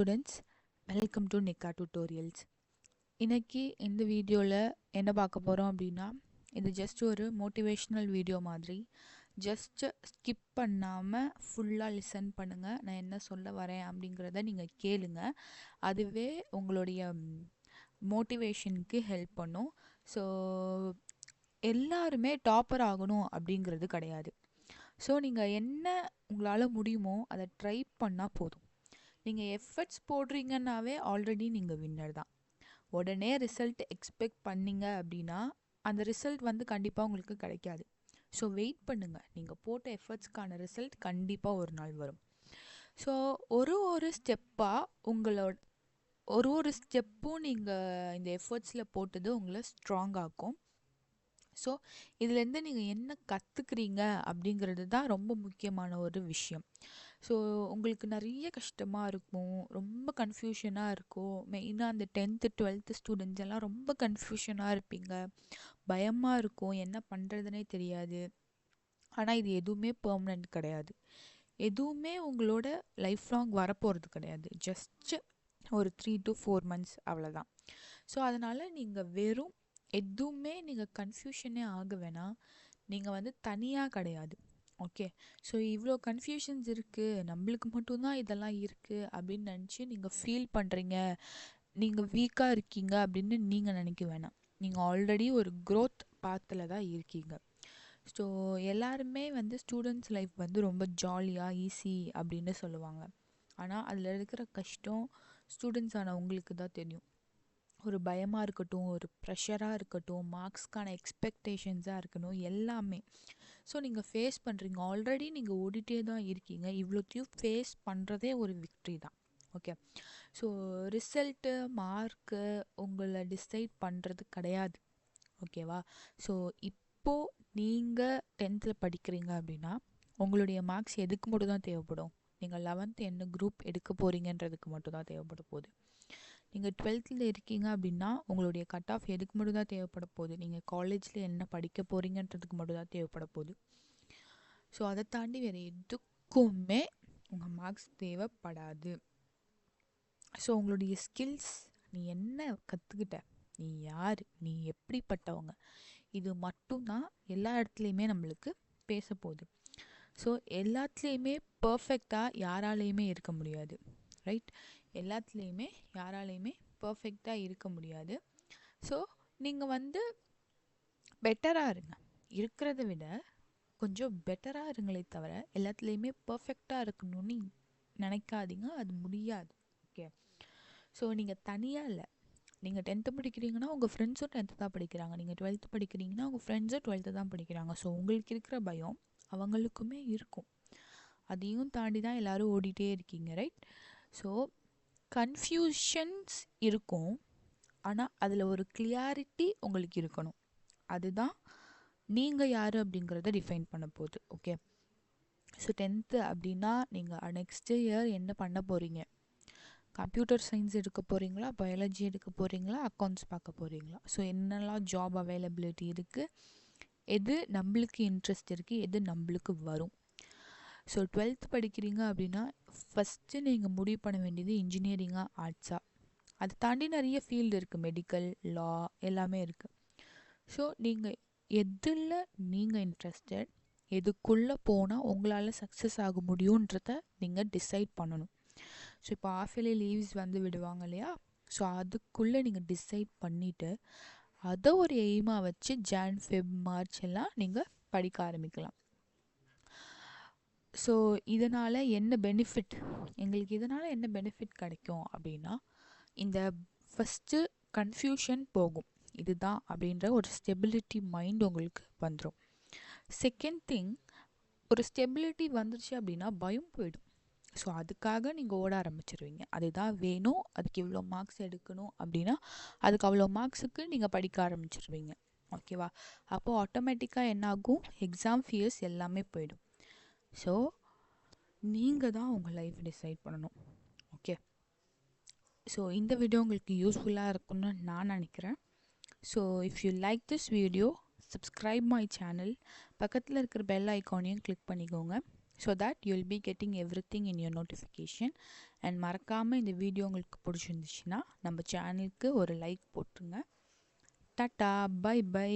Students, welcome to நிக்கா tutorials. இன்னைக்கு இந்த வீடியோவில் என்ன பார்க்க போகிறோம் அப்படின்னா, இது ஜஸ்ட் ஒரு மோட்டிவேஷ்னல் வீடியோ மாதிரி. ஜஸ்ட் ஸ்கிப் பண்ணாமல் ஃபுல்லாக லிசன் பண்ணுங்கள். நான் என்ன சொல்ல வரேன் அப்படிங்கிறத நீங்கள் கேளுங்க. அதுவே உங்களுடைய மோட்டிவேஷனுக்கு ஹெல்ப் பண்ணும். ஸோ எல்லாருமே டாப்பர் ஆகணும் அப்படிங்கிறது கிடையாது. ஸோ நீங்கள் என்ன உங்களால் முடியுமோ அதை ட்ரை பண்ணால் போதும். நீங்கள் எஃபர்ட்ஸ் போடுறீங்கன்னாவே ஆல்ரெடி நீங்கள் வின்னர் தான். உடனே ரிசல்ட் எக்ஸ்பெக்ட் பண்ணீங்க அப்படின்னா அந்த ரிசல்ட் வந்து கண்டிப்பாக உங்களுக்கு கிடைக்காது. ஸோ வெயிட் பண்ணுங்கள். நீங்கள் போட்ட எஃபர்ட்ஸ்க்கான ரிசல்ட் கண்டிப்பாக ஒரு நாள் வரும். ஸோ ஒரு ஸ்டெப்பாக உங்களோட ஒரு ஸ்டெப்பும் நீங்கள் இந்த எஃபர்ட்ஸில் போட்டது உங்களை ஸ்ட்ராங் ஆக்கும். ஸோ இதுலேருந்து நீங்கள் என்ன கற்றுக்குறீங்க அப்படிங்கிறது தான் ரொம்ப முக்கியமான ஒரு விஷயம். ஸோ உங்களுக்கு நிறைய கஷ்டமாக இருக்கும், ரொம்ப கன்ஃபியூஷனாக இருக்கும். மெயினாக அந்த 10th 12th ஸ்டூடெண்ட்ஸ் எல்லாம் ரொம்ப கன்ஃபியூஷனாக இருப்பீங்க, பயமாக இருக்கும், என்ன பண்ணுறதுனே தெரியாது. ஆனால் இது எதுவுமே பெர்மனெண்ட் கிடையாது. எதுவுமே உங்களோட லைஃப் லாங் வரப்போகிறது கிடையாது. ஜஸ்ட் ஒரு 3 to 4 months அவ்வளோதான். ஸோ அதனால் நீங்கள் எதுவுமே நீங்கள் கன்ஃபியூஷனே ஆக வேணாம். நீங்கள் வந்து தனியாக கிடையாது. ஓகே, ஸோ இவ்வளோ கன்ஃபியூஷன்ஸ் இருக்குது, நம்மளுக்கு மட்டும்தான் இதெல்லாம் இருக்குது அப்படின்னு நினச்சி நீங்கள் ஃபீல் பண்ணுறீங்க, நீங்கள் வீக்காக இருக்கீங்க அப்படின்னு நீங்கள் நினைக்க வேணாம். நீங்கள் ஆல்ரெடி ஒரு க்ரோத் பாத்தில் தான் இருக்கீங்க. ஸோ எல்லாருமே வந்து ஸ்டூடெண்ட்ஸ் லைஃப் வந்து ரொம்ப ஜாலியாக ஈஸி அப்படின்னு சொல்லுவாங்க. ஆனால் அதில் இருக்கிற கஷ்டம் ஸ்டூடெண்ட்ஸ் ஆன உங்களுக்கு தான் தெரியும். ஒரு பயமாக இருக்கட்டும், ஒரு ப்ரெஷராக இருக்கட்டும், மார்க்ஸ்க்கான எக்ஸ்பெக்டேஷன்ஸாக இருக்கணும், எல்லாமே. ஸோ நீங்கள் ஃபேஸ் பண்ணுறீங்க, ஆல்ரெடி நீங்கள் ஓடிட்டே தான் இருக்கீங்க. இவ்வளோத்தையும் ஃபேஸ் பண்ணுறதே ஒரு விக்ட்ரி தான். ஓகே, ஸோ ரிசல்ட்டு மார்க்கு உங்களை டிசைட் பண்ணுறது கிடையாது. ஓகேவா? ஸோ இப்போது நீங்கள் 10th படிக்கிறீங்க அப்படின்னா உங்களுடைய மார்க்ஸ் எதுக்கு மட்டும் தான் தேவைப்படும்? நீங்கள் 11th என்ன குரூப் எடுக்க போகிறீங்கன்றதுக்கு மட்டும் தான் தேவைப்பட போகுது. நீங்கள் 12th இருக்கீங்க அப்படின்னா உங்களுடைய கட் ஆஃப் எதுக்கு மட்டும் தான் தேவைப்பட போகுது? நீங்கள் காலேஜில் என்ன படிக்க போகிறீங்கன்றதுக்கு மட்டும் தான் தேவைப்பட போகுது. ஸோ அதை தாண்டி வேறு எதுக்குமே உங்கள் மார்க்ஸ் தேவைப்படாது. ஸோ உங்களுடைய ஸ்கில்ஸ், நீ என்ன கற்றுக்கிட்ட, நீ யார், நீ எப்படிப்பட்டவங்க, இது மட்டும்தான் எல்லா இடத்துலையுமே நம்மளுக்கு பேச போகுது. ஸோ எல்லாத்துலேயுமே பர்ஃபெக்டாக யாராலையுமே இருக்க முடியாது, ரைட்? எல்லாத்துலேயுமே யாராலையுமே பர்ஃபெக்டாக இருக்க முடியாது. ஸோ நீங்கள் வந்து பெட்டராக இருங்க, இருக்கிறத விட கொஞ்சம் பெட்டராக இருங்களே தவிர எல்லாத்துலேயுமே பர்ஃபெக்டாக இருக்கணும்னு நினைக்காதீங்க, அது முடியாது. ஓகே, ஸோ நீங்கள் தனியாக இல்லை. நீங்கள் 10th படிக்கிறீங்கன்னா உங்கள் ஃப்ரெண்ட்ஸும் 10th தான் படிக்கிறாங்க, நீங்கள் 12th படிக்கிறீங்கன்னா உங்கள் ஃப்ரெண்ட்ஸும் 12th தான் படிக்கிறாங்க. ஸோ உங்களுக்கு இருக்கிற பயம் அவங்களுக்குமே இருக்கும். அதையும் தாண்டி தான் எல்லோரும் ஓடிட்டே இருக்கீங்க, ரைட்? ஸோ கன்ஃபியூஷன்ஸ் இருக்கும், ஆனால் அதில் ஒரு கிளியாரிட்டி உங்களுக்கு இருக்கணும். அதுதான் நீங்கள் யார் அப்படிங்கிறத டிஃபைன் பண்ண போகுது. ஓகே, ஸோ 10th அப்படின்னா நீங்கள் நெக்ஸ்ட் இயர் என்ன பண்ண போகிறீங்க? கம்ப்யூட்டர் சயின்ஸ் எடுக்க போகிறீங்களா, பயாலஜி எடுக்க போகிறீங்களா, அக்கௌண்ட்ஸ் பார்க்க போகிறீங்களா? ஸோ என்னெல்லாம் ஜாப் அவைலபிலிட்டி இருக்குது, எது நம்மளுக்கு இன்ட்ரெஸ்ட் இருக்குது, எது நம்மளுக்கு வரும். ஸோ 12th படிக்கிறீங்க அப்படின்னா ஃபஸ்ட்டு நீங்கள் முடிவு பண்ண வேண்டியது இன்ஜினியரிங்காக, ஆர்ட்ஸாக. அதை தாண்டி நிறைய ஃபீல்டு இருக்குது, மெடிக்கல், லா, எல்லாமே இருக்குது. ஸோ நீங்கள் எதில் நீங்கள் இன்ட்ரெஸ்டட், எதுக்குள்ளே போனால் உங்களால் சக்ஸஸ் ஆக முடியுன்றத நீங்கள் டிசைட் பண்ணணும். ஸோ இப்போ ஆஃபேலி லீவ்ஸ் வந்து விடுவாங்க இல்லையா? ஸோ அதுக்குள்ளே நீங்கள் டிசைட் பண்ணிவிட்டு அதை ஒரு எய்மாக வச்சு ஜான், ஃபெப், மார்ச் எல்லாம் நீங்கள் படிக்க ஆரம்பிக்கலாம். ஸோ இதனால் என்ன பெனிஃபிட், எங்களுக்கு இதனால் என்ன பெனிஃபிட் கிடைக்கும் அப்படின்னா, இந்த ஃபஸ்ட்டு கன்ஃபியூஷன் போகும், இதுதான் அப்படின்ற ஒரு ஸ்டெபிலிட்டி மைண்ட் உங்களுக்கு வந்துடும். செகண்ட் திங், ஒரு ஸ்டெபிலிட்டி வந்துருச்சு அப்படின்னா பயம் போயிடும். ஸோ அதுக்காக நீங்கள் ஓட ஆரம்பிச்சிருவீங்க. அதுதான் வேணும், அதுக்கு இவ்வளோ மார்க்ஸ் எடுக்கணும் அப்படின்னா அதுக்கு அவ்வளோ மார்க்ஸுக்கு நீங்கள் படிக்க ஆரம்பிச்சிருவீங்க. ஓகேவா? அப்போது ஆட்டோமேட்டிக்காக என்ன ஆகும், எக்ஸாம் ஃபியர்ஸ் எல்லாமே போயிடும். ஸோ நீங்கள் தான் உங்கள் லைஃப் டிசைட் பண்ணணும். ஓகே, ஸோ இந்த வீடியோ உங்களுக்கு யூஸ்ஃபுல்லாக இருக்கும்னு நான் நினைக்கிறேன். So if you like this video, subscribe my channel, பக்கத்தில் இருக்கிற பெல் ஐக்கானையும் கிளிக் பண்ணிக்கோங்க. So that you will be getting everything in your notification. And மறக்காமல் இந்த வீடியோ உங்களுக்கு பிடிச்சிருந்துச்சுன்னா நம்ம சேனலுக்கு ஒரு லைக் போட்டுருங்க. டாட்டா, பை பை.